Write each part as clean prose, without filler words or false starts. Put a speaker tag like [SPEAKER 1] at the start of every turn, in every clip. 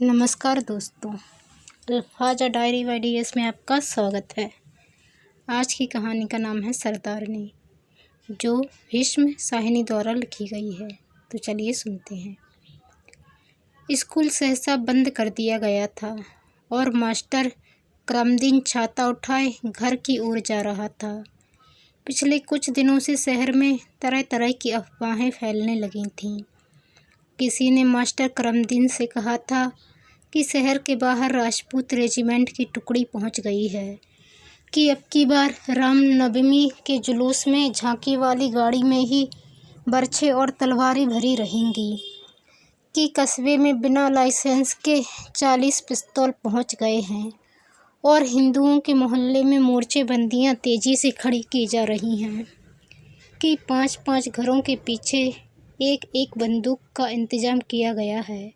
[SPEAKER 1] नमस्कार दोस्तों, अल्फाजा diary bye DS में आपका स्वागत है। आज की कहानी का नाम है सरदारनी, जो भीष्म साहनी द्वारा लिखी गई है। तो चलिए सुनते हैं। स्कूल सहसा बंद कर दिया गया था और मास्टर करमदीन छाता उठाए घर की ओर जा रहा था। पिछले कुछ दिनों से शहर में तरह तरह की अफवाहें फैलने लगी थीं। किसी ने मास्टर करमदीन से कहा था कि शहर के बाहर राजपूत रेजिमेंट की टुकड़ी पहुंच गई है, कि अब की बार रामनवमी के जुलूस में झांकी वाली गाड़ी में ही बर्छे और तलवारें भरी रहेंगी, कि कस्बे में बिना लाइसेंस के 40 पिस्तौल पहुंच गए हैं और हिंदुओं के मोहल्ले में मोर्चेबंदियां तेजी से खड़ी की जा रही हैं, कि 5-5 घरों के पीछे एक एक बंदूक का इंतजाम किया गया है।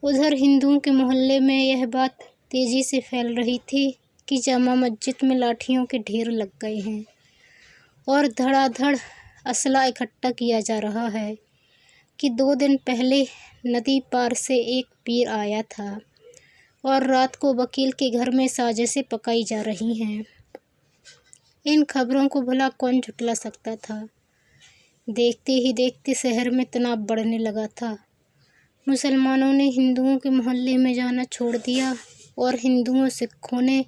[SPEAKER 1] उधर हिंदुओं के मोहल्ले में यह बात तेजी से फैल रही थी कि जामा मस्जिद में लाठियों के ढेर लग गए हैं और धड़ाधड़ असला इकट्ठा किया जा रहा है, कि 2 दिन पहले नदी पार से एक पीर आया था और रात को वकील के घर में साजिशें पकाई जा रही हैं। इन खबरों को भला कौन झुठला सकता था। देखते ही देखते शहर में तनाव बढ़ने लगा था। मुसलमानों ने हिंदुओं के मोहल्ले में जाना छोड़ दिया और हिंदुओं सिखों ने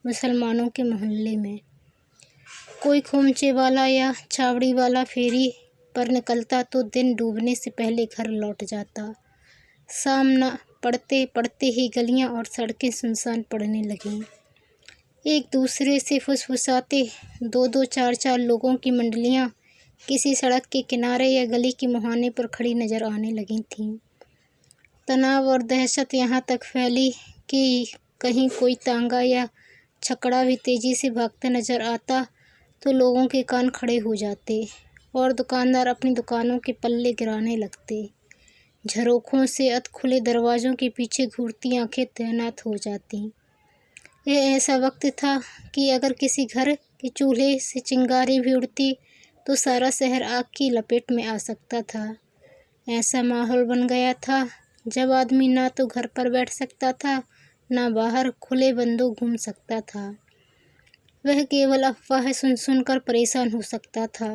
[SPEAKER 1] मुसलमानों के मोहल्ले में। कोई खोमचे वाला या छावड़ी वाला फेरी पर निकलता तो दिन डूबने से पहले घर लौट जाता। शाम न पड़ते पड़ते ही गलियां और सड़कें सुनसान पड़ने लगीं। एक दूसरे से फुसफुसाते 2-2, 4-4 लोगों की मंडलियां किसी सड़क के किनारे या गली के मुहाने पर खड़ी नजर आने लगी थीं। तनाव और दहशत यहाँ तक फैली कि कहीं कोई तांगा या छकड़ा भी तेजी से भागता नजर आता तो लोगों के कान खड़े हो जाते और दुकानदार अपनी दुकानों के पल्ले गिराने लगते। झरोखों से अध खुले दरवाज़ों के पीछे घूरती आंखें तैनात हो जाती। यह ऐसा वक्त था कि अगर किसी घर के चूल्हे से चिंगारी भी उड़ती तो सारा शहर आग की लपेट में आ सकता था। ऐसा माहौल बन गया था जब आदमी ना तो घर पर बैठ सकता था, ना बाहर खुले बंदों घूम सकता था। वह केवल अफवाह सुन सुनकर परेशान हो सकता था।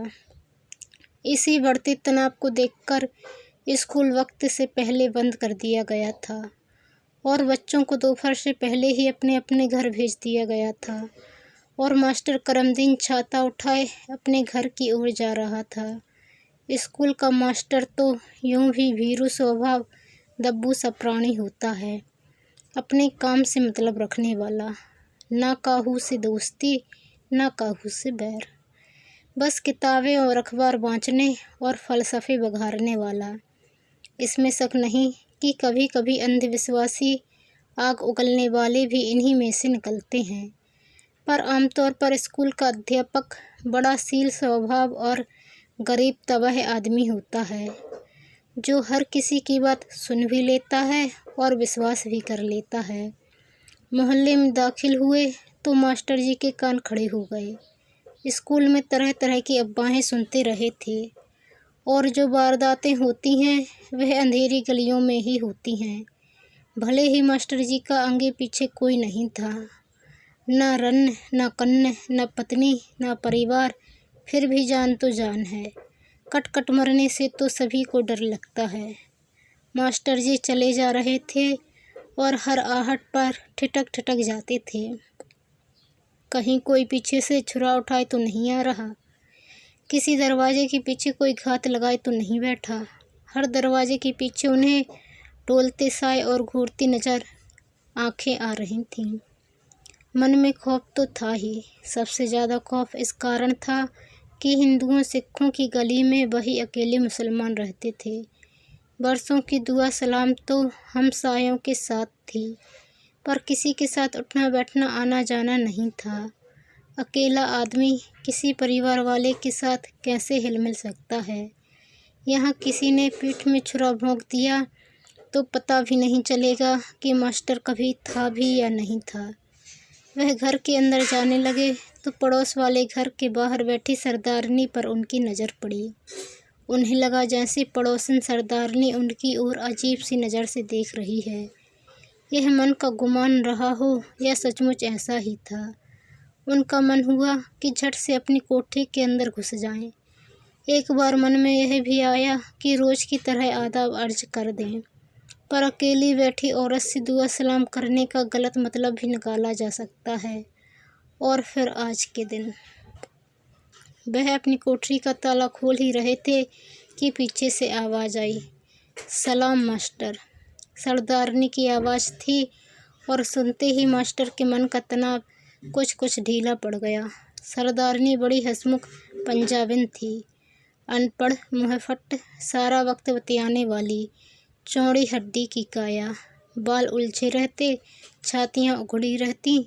[SPEAKER 1] इसी बढ़ते तनाव को देखकर स्कूल वक्त से पहले बंद कर दिया गया था और बच्चों को दोपहर से पहले ही अपने अपने घर भेज दिया गया था और मास्टर करमदीन छाता उठाए अपने घर की ओर जा रहा था। स्कूल का मास्टर तो यूं भी भीरू स्वभाव दब्बू सा प्राणी होता है, अपने काम से मतलब रखने वाला, ना काहू से दोस्ती ना काहू से बैर, बस किताबें और अखबार बाँचने और फ़लसफ़े बघारने वाला। इसमें शक नहीं कि कभी कभी अंधविश्वासी आग उगलने वाले भी इन्हीं में से निकलते हैं, पर आमतौर पर स्कूल का अध्यापक बड़ा शील स्वभाव और गरीब तबाह आदमी होता है, जो हर किसी की बात सुन भी लेता है और विश्वास भी कर लेता है। मोहल्ले में दाखिल हुए तो मास्टर जी के कान खड़े हो गए। स्कूल में तरह तरह की अफवाहें सुनते रहे थे और जो वारदातें होती हैं वह अंधेरी गलियों में ही होती हैं। भले ही मास्टर जी का आगे पीछे कोई नहीं था, ना रन्न, ना कन्न, ना पत्नी, ना परिवार, फिर भी जान तो जान है। कट कट मरने से तो सभी को डर लगता है। मास्टर जी चले जा रहे थे और हर आहट पर ठिठक ठिठक जाते थे। कहीं कोई पीछे से छुरा उठाए तो नहीं आ रहा, किसी दरवाजे के पीछे कोई घात लगाए तो नहीं बैठा। हर दरवाजे के पीछे उन्हें डोलते साए और घूरती नज़र आंखें आ रही थीं। मन में खौफ तो था ही। सबसे ज़्यादा खौफ इस कारण था कि हिंदुओं सिखों की गली में वही अकेले मुसलमान रहते थे। बरसों की दुआ सलाम तो हमसायों के साथ थी, पर किसी के साथ उठना बैठना आना जाना नहीं था। अकेला आदमी किसी परिवार वाले के साथ कैसे हिल मिल सकता है। यहाँ किसी ने पीठ में छुरा भोंक दिया तो पता भी नहीं चलेगा कि मास्टर कभी था भी या नहीं था। वह घर के अंदर जाने लगे तो पड़ोस वाले घर के बाहर बैठी सरदारनी पर उनकी नज़र पड़ी। उन्हें लगा जैसे पड़ोसन सरदारनी उनकी ओर अजीब सी नज़र से देख रही है। यह मन का गुमान रहा हो या सचमुच ऐसा ही था। उनका मन हुआ कि झट से अपनी कोठी के अंदर घुस जाएं। एक बार मन में यह भी आया कि रोज़ की तरह आदाब अर्ज कर दें, पर अकेली बैठी औरत से दुआ सलाम करने का गलत मतलब भी निकाला जा सकता है। और फिर आज के दिन वह अपनी कोठरी का ताला खोल ही रहे थे कि पीछे से आवाज़ आई, सलाम मास्टर। सरदारनी की आवाज़ थी और सुनते ही मास्टर के मन का तनाव कुछ ढीला पड़ गया। सरदारनी बड़ी हंसमुख पंजाबिन थी, अनपढ़, मुँहफट, सारा वक्त बतियाने वाली, चौड़ी हड्डी की काया, बाल उलझे रहते, छातियाँ उखड़ी रहती,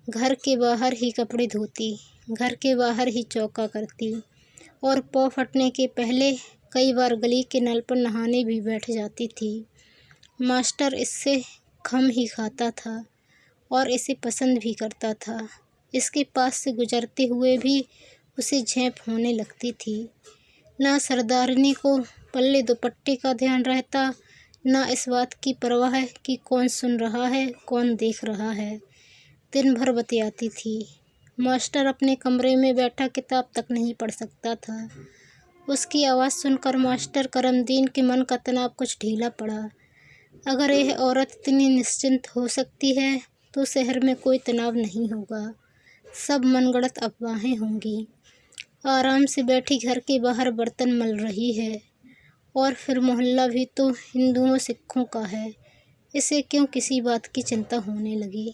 [SPEAKER 1] घर के बाहर ही कपड़े धोती, घर के बाहर ही चौका करती और पाँव फटने के पहले कई बार गली के नल पर नहाने भी बैठ जाती थी। मास्टर इससे खम ही खाता था और इसे पसंद भी करता था। इसके पास से गुजरते हुए भी उसे झेप होने लगती थी। ना सरदारनी को पल्ले दुपट्टे का ध्यान रहता, ना इस बात की परवाह कि कौन सुन रहा है, कौन देख रहा है। दिन भर बतियाती थी। मास्टर अपने कमरे में बैठा किताब तक नहीं पढ़ सकता था। उसकी आवाज़ सुनकर मास्टर करमदीन के मन का तनाव कुछ ढीला पड़ा। अगर यह औरत इतनी निश्चिंत हो सकती है तो शहर में कोई तनाव नहीं होगा, सब मनगढ़ंत अफवाहें होंगी। आराम से बैठी घर के बाहर बर्तन मल रही है, और फिर मोहल्ला भी तो हिंदुओं सिखों का है, इसे क्यों किसी बात की चिंता होने लगी।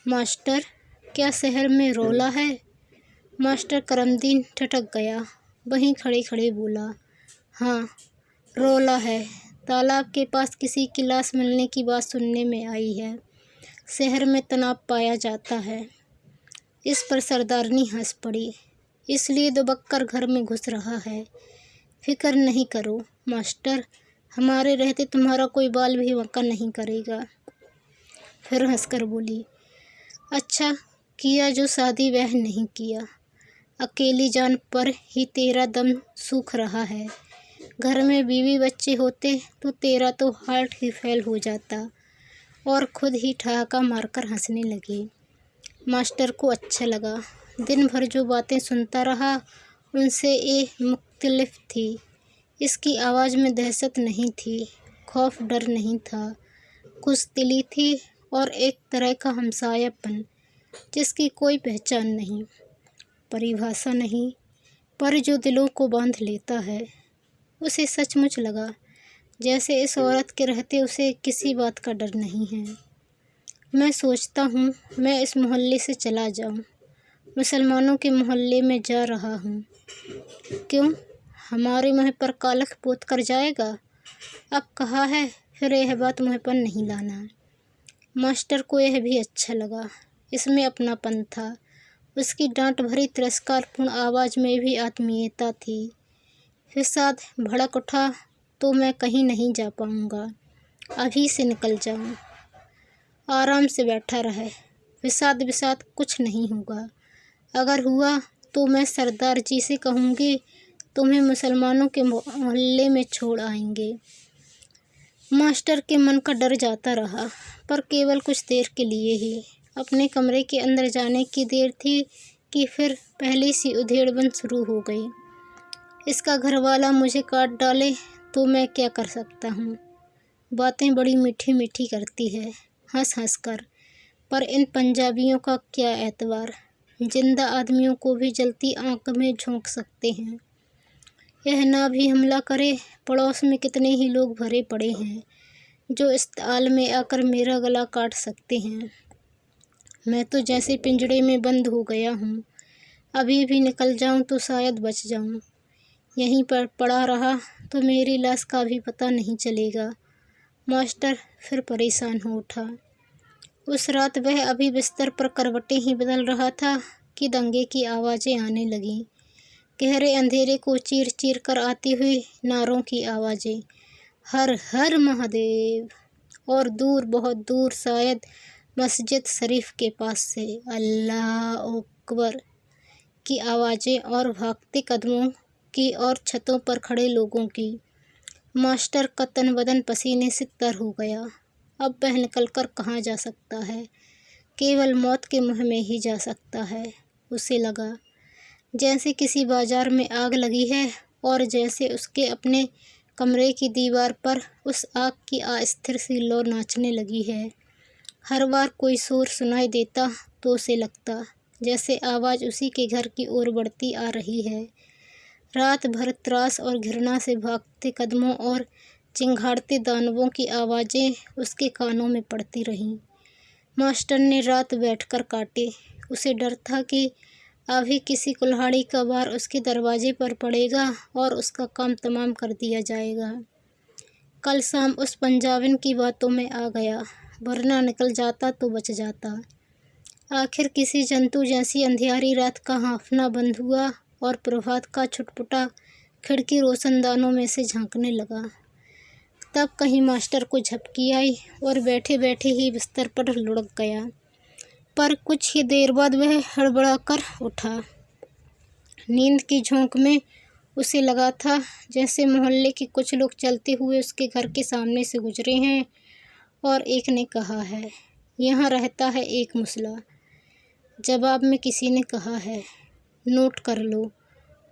[SPEAKER 1] मास्टर, क्या शहर में रौला है? मास्टर करमदीन ठिठक गया, वहीं खड़े खड़े बोला, हाँ रौला है। तालाब के पास किसी की लाश मिलने की बात सुनने में आई है। शहर में तनाव पाया जाता है। इस पर सरदारनी हंस पड़ी, इसलिए दुबक्कर घर में घुस रहा है। फिक्र नहीं करो मास्टर, हमारे रहते तुम्हारा कोई बाल भी वक्का नहीं करेगा। फिर हंसकर बोली, अच्छा किया जो शादी वह नहीं किया। अकेली जान पर ही तेरा दम सूख रहा है। घर में बीवी बच्चे होते तो तेरा तो हार्ट ही फेल हो जाता। और खुद ही ठहाका मारकर हंसने लगे। मास्टर को अच्छा लगा। दिन भर जो बातें सुनता रहा उनसे ये मुख्तलिफ थी। इसकी आवाज़ में दहशत नहीं थी, खौफ डर नहीं था, कुछ दिली थी और एक तरह का हमसायापन जिसकी कोई पहचान नहीं, परिभाषा नहीं, पर जो दिलों को बांध लेता है। उसे सचमुच लगा जैसे इस औरत के रहते उसे किसी बात का डर नहीं है। मैं सोचता हूँ मैं इस मोहल्ले से चला जाऊँ, मुसलमानों के मोहल्ले में जा रहा हूँ। क्यों, हमारे मुँह पर कालख पोत कर जाएगा? अब कहा है, फिर यह बात मुँह पर नहीं लाना। मास्टर को यह भी अच्छा लगा, इसमें अपनापन था। उसकी डांट भरी तिरस्कारपूर्ण आवाज़ में भी आत्मीयता थी। फिसाद भड़क उठा, तो मैं कहीं नहीं जा पाऊँगा, अभी से निकल जाऊँ। आराम से बैठा रहे, विषाद विषाद कुछ नहीं होगा। अगर हुआ तो मैं सरदार जी से कहूँगी तुम्हें मुसलमानों के मोहल्ले में छोड़ आएंगे। मास्टर के मन का डर जाता रहा, पर केवल कुछ देर के लिए ही। अपने कमरे के अंदर जाने की देर थी कि फिर पहली सी उधेड़बन शुरू हो गई। इसका घरवाला मुझे काट डाले तो मैं क्या कर सकता हूँ। बातें बड़ी मीठी मीठी करती है, हंस हंस कर, पर इन पंजाबियों का क्या एतबार, जिंदा आदमियों को भी जलती आंख में झोंक सकते हैं। यह ना भी हमला करे, पड़ोस में कितने ही लोग भरे पड़े हैं जो इस ताल में आकर मेरा गला काट सकते हैं। मैं तो जैसे पिंजड़े में बंद हो गया हूँ, अभी भी निकल जाऊँ तो शायद बच जाऊँ। यहीं पर पड़ा रहा तो मेरी लाश का भी पता नहीं चलेगा। मास्टर फिर परेशान हो उठा। उस रात वह अभी बिस्तर पर करवटें ही बदल रहा था कि दंगे की आवाज़ें आने लगीं। गहरे अंधेरे को चीर चीर कर आती हुई नारों की आवाज़ें, हर हर महादेव। और दूर, बहुत दूर, शायद मस्जिद शरीफ के पास से अल्लाह अकबर की आवाज़ें और भागते कदमों की और छतों पर खड़े लोगों की। मास्टर का तन बदन पसीने से तर हो गया अब वह निकल कर कहाँ जा सकता है, केवल मौत के मुँह में ही जा सकता है। उसे लगा जैसे किसी बाजार में आग लगी है और जैसे उसके अपने कमरे की दीवार पर उस आग की अस्थिर सी लौ नाचने लगी है। हर बार कोई शोर सुनाई देता तो उसे लगता जैसे आवाज़ उसी के घर की ओर बढ़ती आ रही है। रात भर त्रास और घृणा से भागते कदमों और चिंघाड़ते दानवों की आवाज़ें उसके कानों में पड़ती रहीं। मास्टर ने रात बैठकर काटे। उसे डर था कि अभी किसी कुल्हाड़ी का वार उसके दरवाजे पर पड़ेगा और उसका काम तमाम कर दिया जाएगा। कल शाम उस पंजाबिन की बातों में आ गया, वरना निकल जाता तो बच जाता। आखिर किसी जंतु जैसी अंधियारी रात का हाँफना बंद हुआ और प्रभात का छुटपुटा खिड़की रोशनदानों में से झांकने लगा। तब कहीं मास्टर को झपकी आई और बैठे बैठे ही बिस्तर पर लुढ़क गया। पर कुछ ही देर बाद वह हड़बड़ा कर उठा। नींद की झोंक में उसे लगा था जैसे मोहल्ले के कुछ लोग चलते हुए उसके घर के सामने से गुजरे हैं और एक ने कहा है, यहाँ रहता है एक मुसला। जवाब में किसी ने कहा है, नोट कर लो,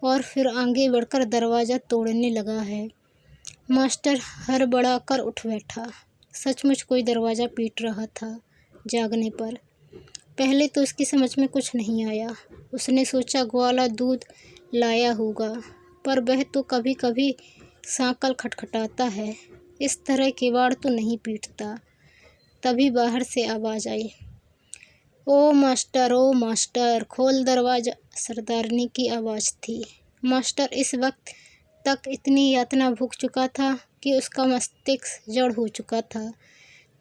[SPEAKER 1] और फिर आगे बढ़कर दरवाज़ा तोड़ने लगा है। मास्टर हड़बड़ा कर उठ बैठा। सचमुच कोई दरवाज़ा पीट रहा था। जागने पर पहले तो उसकी समझ में कुछ नहीं आया। उसने सोचा ग्वाला दूध लाया होगा, पर वह तो कभी कभी सांकल खटखटाता है, इस तरह किवाड़ तो नहीं पीटता। तभी बाहर से आवाज़ आई, ओ मास्टर, खोल दरवाज़ा। सरदारनी की आवाज़ थी। मास्टर इस वक्त तक इतनी यातना भूख चुका था कि उसका मस्तिष्क जड़ हो चुका था।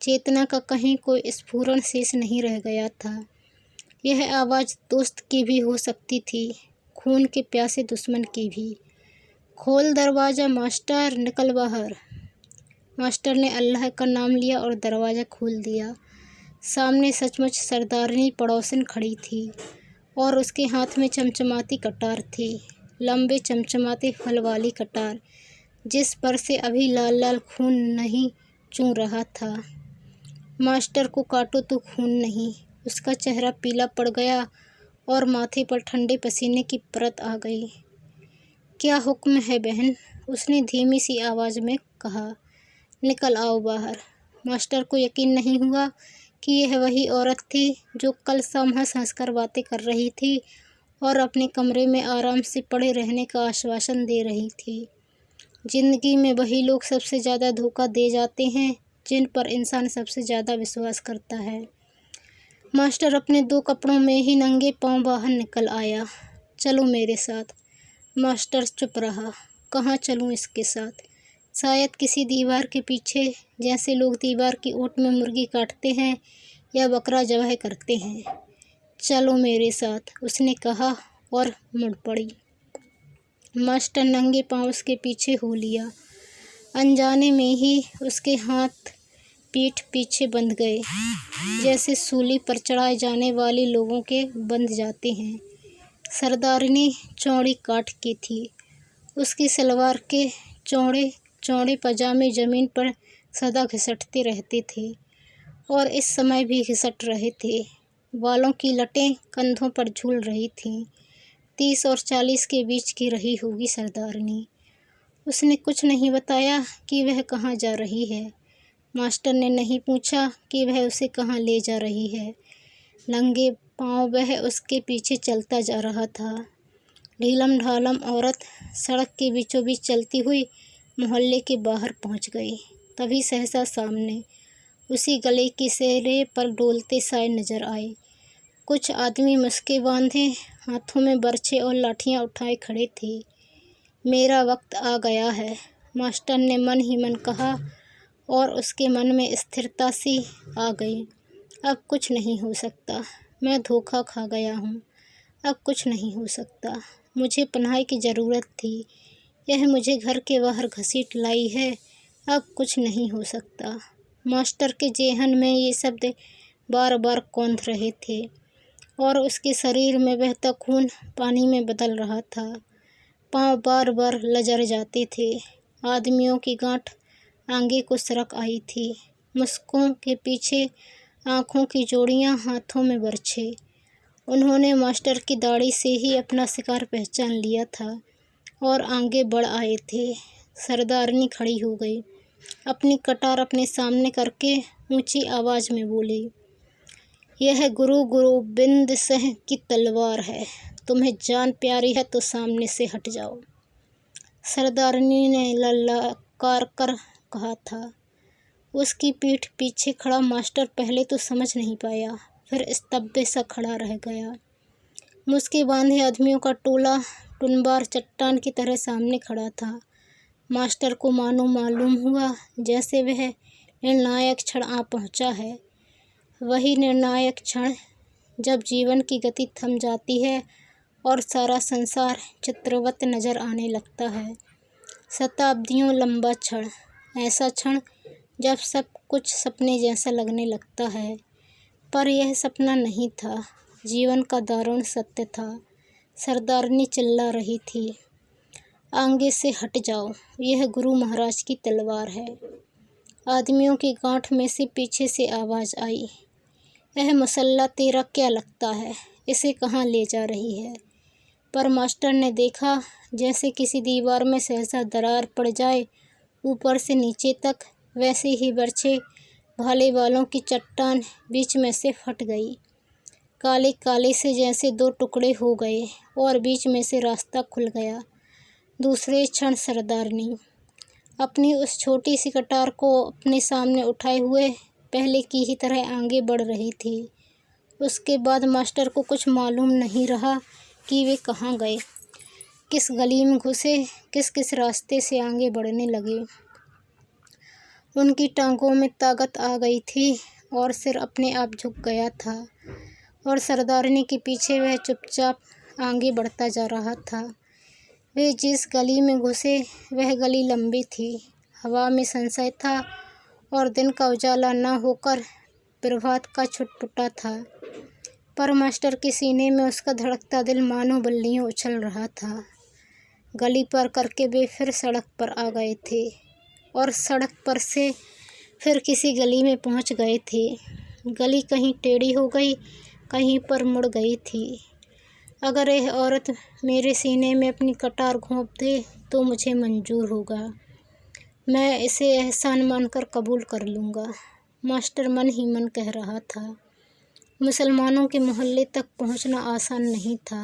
[SPEAKER 1] चेतना का कहीं कोई स्फुरण शेष नहीं रह गया था। यह आवाज़ दोस्त की भी हो सकती थी, खून के प्यासे दुश्मन की भी। खोल दरवाज़ा मास्टर, निकल बाहर। मास्टर ने अल्लाह का नाम लिया और दरवाज़ा खोल दिया। सामने सचमुच सरदारनी पड़ोसन खड़ी थी और उसके हाथ में चमचमाती कटार थी, लंबे चमचमाते फल वाली कटार, जिस पर से अभी लाल लाल खून नहीं चूं रहा था। मास्टर को काटो तो खून नहीं। उसका चेहरा पीला पड़ गया और माथे पर ठंडे पसीने की परत आ गई। क्या हुक्म है बहन? उसने धीमी सी आवाज़ में कहा। निकल आओ बाहर। मास्टर को यकीन नहीं हुआ कि यह वही औरत थी जो कल शाम हंस हंस कर बातें कर रही थी और अपने कमरे में आराम से पड़े रहने का आश्वासन दे रही थी। जिंदगी में वही लोग सबसे ज़्यादा धोखा दे जाते हैं जिन पर इंसान सबसे ज़्यादा विश्वास करता है। मास्टर अपने 2 कपड़ों में ही नंगे पांव बाहर निकल आया। चलो मेरे साथ। मास्टर चुप रहा। कहाँ चलूँ इसके साथ? शायद किसी दीवार के पीछे, जैसे लोग दीवार की ओट में मुर्गी काटते हैं या बकरा ज़बह करते हैं। चलो मेरे साथ, उसने कहा और मुड़ पड़ी। मास्टर नंगे पांव उसके पीछे हो लिया। अनजाने में ही उसके हाथ पीठ पीछे बंध गए, जैसे सूली पर चढ़ाए जाने वाले लोगों के बंध जाते हैं। सरदारनी चौड़ी काठ की थी। उसकी सलवार के चौड़े चौड़े पजामे ज़मीन पर सदा घिसटते रहते थे और इस समय भी घिसट रहे थे। बालों की लटें कंधों पर झूल रही थीं। 30 और 40 के बीच की रही होगी सरदारनी। उसने कुछ नहीं बताया कि वह कहाँ जा रही है। मास्टर ने नहीं पूछा कि वह उसे कहाँ ले जा रही है। नंगे पांव वह उसके पीछे चलता जा रहा था। ढीलम ढालम औरत सड़क के बीचों बीच चलती हुई मोहल्ले के बाहर पहुंच गई। तभी सहसा सामने उसी गले की सेरे पर डोलते साए नजर आए। कुछ आदमी मुस्के बांधे हाथों में बर्छे और लाठियां उठाए खड़े थे। मेरा वक्त आ गया है, मास्टर ने मन ही मन कहा और उसके मन में स्थिरता सी आ गई। अब कुछ नहीं हो सकता। मैं धोखा खा गया हूँ। अब कुछ नहीं हो सकता। मुझे पनाह की ज़रूरत थी। यह मुझे घर के बाहर घसीट लाई है। अब कुछ नहीं हो सकता। मास्टर के जेहन में ये शब्द बार बार कौंध रहे थे और उसके शरीर में बहता खून पानी में बदल रहा था। पाँव बार बार लजर जाते थे। आदमियों की गांठ आगे को सरक आई थी। मुस्कों के पीछे आँखों की जोड़ियाँ, हाथों में बरछे। उन्होंने मास्टर की दाढ़ी से ही अपना शिकार पहचान लिया था और आगे बढ़ आए थे। सरदारनी खड़ी हो गई, अपनी कटार अपने सामने करके ऊंची आवाज़ में बोली, यह गुरु गोबिंद सिंह की तलवार है। तुम्हें जान प्यारी है तो सामने से हट जाओ। सरदारनी ने ललकार कर कहा था। उसकी पीठ पीछे खड़ा मास्टर पहले तो समझ नहीं पाया, फिर स्तब्ध सा खड़ा रह गया। मुसके बांधे आदमियों का टोला टुनबार चट्टान की तरह सामने खड़ा था। मास्टर को मालूम हुआ जैसे वह निर्णायक क्षण आ पहुंचा है। वही निर्णायक क्षण जब जीवन की गति थम जाती है और सारा संसार चित्रवत नजर आने लगता है। शताब्दियों लंबा क्षण, ऐसा क्षण जब सब कुछ सपने जैसा लगने लगता है, पर यह सपना नहीं था, जीवन का दारुण सत्य था। सरदारनी चिल्ला रही थी, आगे से हट जाओ, यह गुरु महाराज की तलवार है। आदमियों की गांठ में से पीछे से आवाज़ आई, यह मसल्ला तेरा क्या लगता है, इसे कहाँ ले जा रही है? पर मास्टर ने देखा जैसे किसी दीवार में सहसा दरार पड़ जाए ऊपर से नीचे तक, वैसे ही बरछे भाले वालों की चट्टान बीच में से फट गई। काले काले से जैसे दो टुकड़े हो गए और बीच में से रास्ता खुल गया। दूसरे क्षण सरदारनी अपनी उस छोटी सी कटार को अपने सामने उठाए हुए पहले की ही तरह आगे बढ़ रही थी। उसके बाद मास्टर को कुछ मालूम नहीं रहा कि वे कहाँ गए, किस गली में घुसे, किस किस रास्ते से आगे बढ़ने लगे। उनकी टांगों में ताकत आ गई थी और सिर अपने आप झुक गया था और सरदारनी के पीछे वह चुपचाप आगे बढ़ता जा रहा था। वे जिस गली में घुसे वह गली लंबी थी, हवा में संशय था और दिन का उजाला न होकर प्रभात का छुटपुटा था। पर मास्टर के सीने में उसका धड़कता दिल मानो बल्लियों उछल रहा था। गली पार करके वे फिर सड़क पर आ गए थे और सड़क पर से फिर किसी गली में पहुंच गए थे। गली कहीं टेढ़ी हो गई, कहीं पर मुड़ गई थी। अगर यह औरत मेरे सीने में अपनी कटार घोंप दे तो मुझे मंजूर होगा, मैं इसे एहसान मानकर कबूल कर लूँगा, मास्टर मन ही मन कह रहा था। मुसलमानों के मोहल्ले तक पहुंचना आसान नहीं था।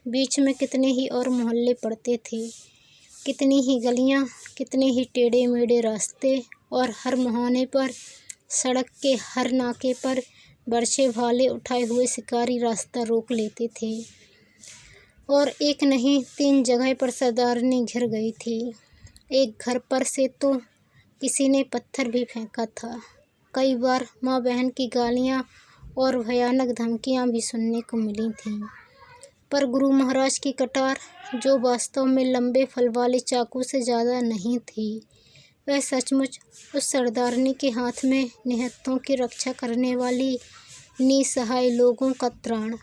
[SPEAKER 1] बीच में कितने ही और मोहल्ले पड़ते थे, कितनी ही गलियां, कितने ही टेढ़े मेढ़े रास्ते, और हर मुहाने पर, सड़क के हर नाके पर बरछे भाले उठाए हुए शिकारी रास्ता रोक लेते थे। और एक नहीं 3 जगह पर सरदारनी घिर गई थी। एक घर पर से तो किसी ने पत्थर भी फेंका था। कई बार माँ बहन की गालियाँ और भयानक धमकियाँ भी सुनने को मिली थीं। पर गुरु महाराज की कटार, जो वास्तव में लंबे फल वाले चाकू से ज़्यादा नहीं थी, वह सचमुच उस सरदारनी के हाथ में निहत्थों की रक्षा करने वाली, निसहाय लोगों का त्राण,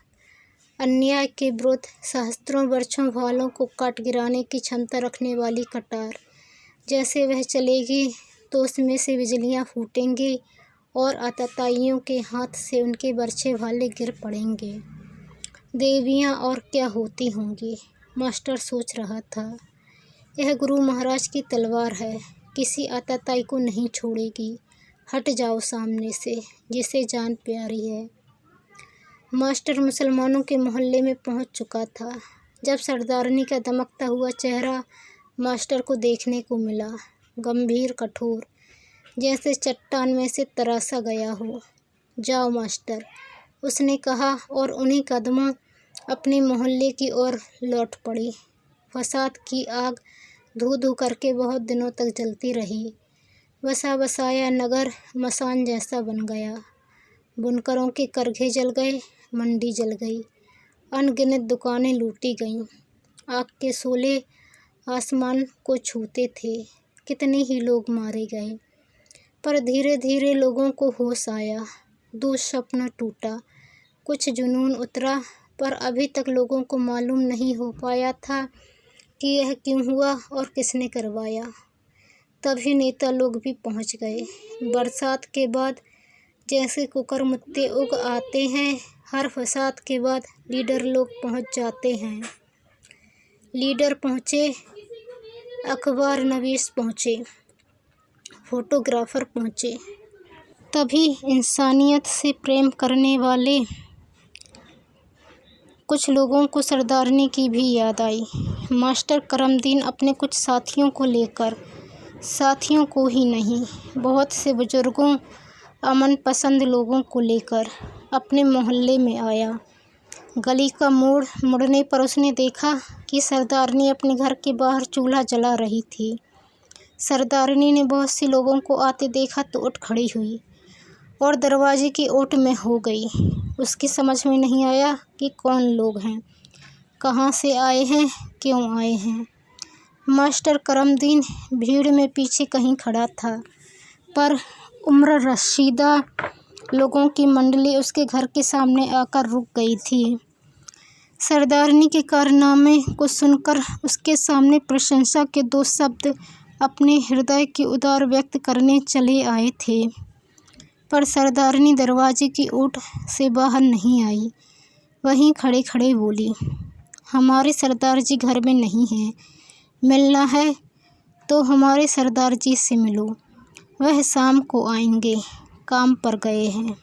[SPEAKER 1] अन्याय के विरुद्ध सहस्त्रों वर्षों भालों को काट गिराने की क्षमता रखने वाली कटार। जैसे वह चलेगी तो उसमें से बिजलियाँ फूटेंगी और आतताइयों के हाथ से उनके बरछे भाले गिर पड़ेंगे। देवियाँ और क्या होती होंगी, मास्टर सोच रहा था। यह गुरु महाराज की तलवार है, किसी आतताई को नहीं छोड़ेगी। हट जाओ सामने से, जिसे जान प्यारी है। मास्टर मुसलमानों के मोहल्ले में पहुंच चुका था जब सरदारनी का दमकता हुआ चेहरा मास्टर को देखने को मिला, गंभीर कठोर, जैसे चट्टान में से तरासा गया हो। जाओ मास्टर, उसने कहा और उन्हीं कदमों अपने मोहल्ले की ओर लौट पड़ी। फसाद की आग धू धू करके बहुत दिनों तक जलती रही। बसा बसाया नगर मसान जैसा बन गया। बुनकरों के करघे जल गए, मंडी जल गई, अनगिनत दुकानें लूटी गईं। आग के शोले आसमान को छूते थे। कितने ही लोग मारे गए। पर धीरे धीरे लोगों को होश आया, दुःस्वप्न टूटा, कुछ जुनून उतरा, पर अभी तक लोगों को मालूम नहीं हो पाया था कि यह क्यों हुआ और किसने करवाया। तभी नेता लोग भी पहुंच गए। बरसात के बाद जैसे कुकरमुत्ते उग आते हैं, हर फसाद के बाद लीडर लोग पहुंच जाते हैं। लीडर पहुंचे, अखबार नवीस पहुंचे, फोटोग्राफर पहुंचे। तभी इंसानियत से प्रेम करने वाले कुछ लोगों को सरदारनी की भी याद आई। मास्टर करमदीन अपने कुछ साथियों को लेकर, साथियों को ही नहीं, बहुत से बुजुर्गों, अमन पसंद लोगों को लेकर अपने मोहल्ले में आया। गली का मोड़ मुड़ने पर उसने देखा कि सरदारनी अपने घर के बाहर चूल्हा जला रही थी। सरदारनी ने बहुत से लोगों को आते देखा तो उठ खड़ी हुई और दरवाजे की ओट में हो गई। उसकी समझ में नहीं आया कि कौन लोग हैं, कहाँ से आए हैं, क्यों आए हैं। मास्टर करमदीन भीड़ में पीछे कहीं खड़ा था, पर उम्र रशीदा लोगों की मंडली उसके घर के सामने आकर रुक गई थी। सरदारनी के कारनामे को सुनकर उसके सामने प्रशंसा के 2 शब्द अपने हृदय की उदार व्यक्त करने चले आए थे, पर सरदारनी दरवाजे की ओट से बाहर नहीं आई। वहीं खड़े खड़े बोली, हमारे सरदार जी घर में नहीं हैं, मिलना है तो हमारे सरदार जी से मिलो, वह शाम को आएंगे, काम पर गए हैं।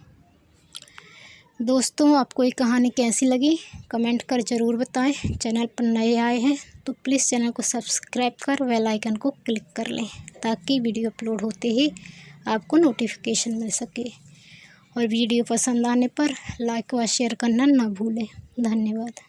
[SPEAKER 1] दोस्तों, आपको ये कहानी कैसी लगी कमेंट कर ज़रूर बताएं। चैनल पर नए आए हैं तो प्लीज़ चैनल को सब्सक्राइब कर बेल आइकन को क्लिक कर लें, ताकि वीडियो अपलोड होते ही आपको नोटिफिकेशन मिल सके। और वीडियो पसंद आने पर लाइक व शेयर करना ना भूलें। धन्यवाद।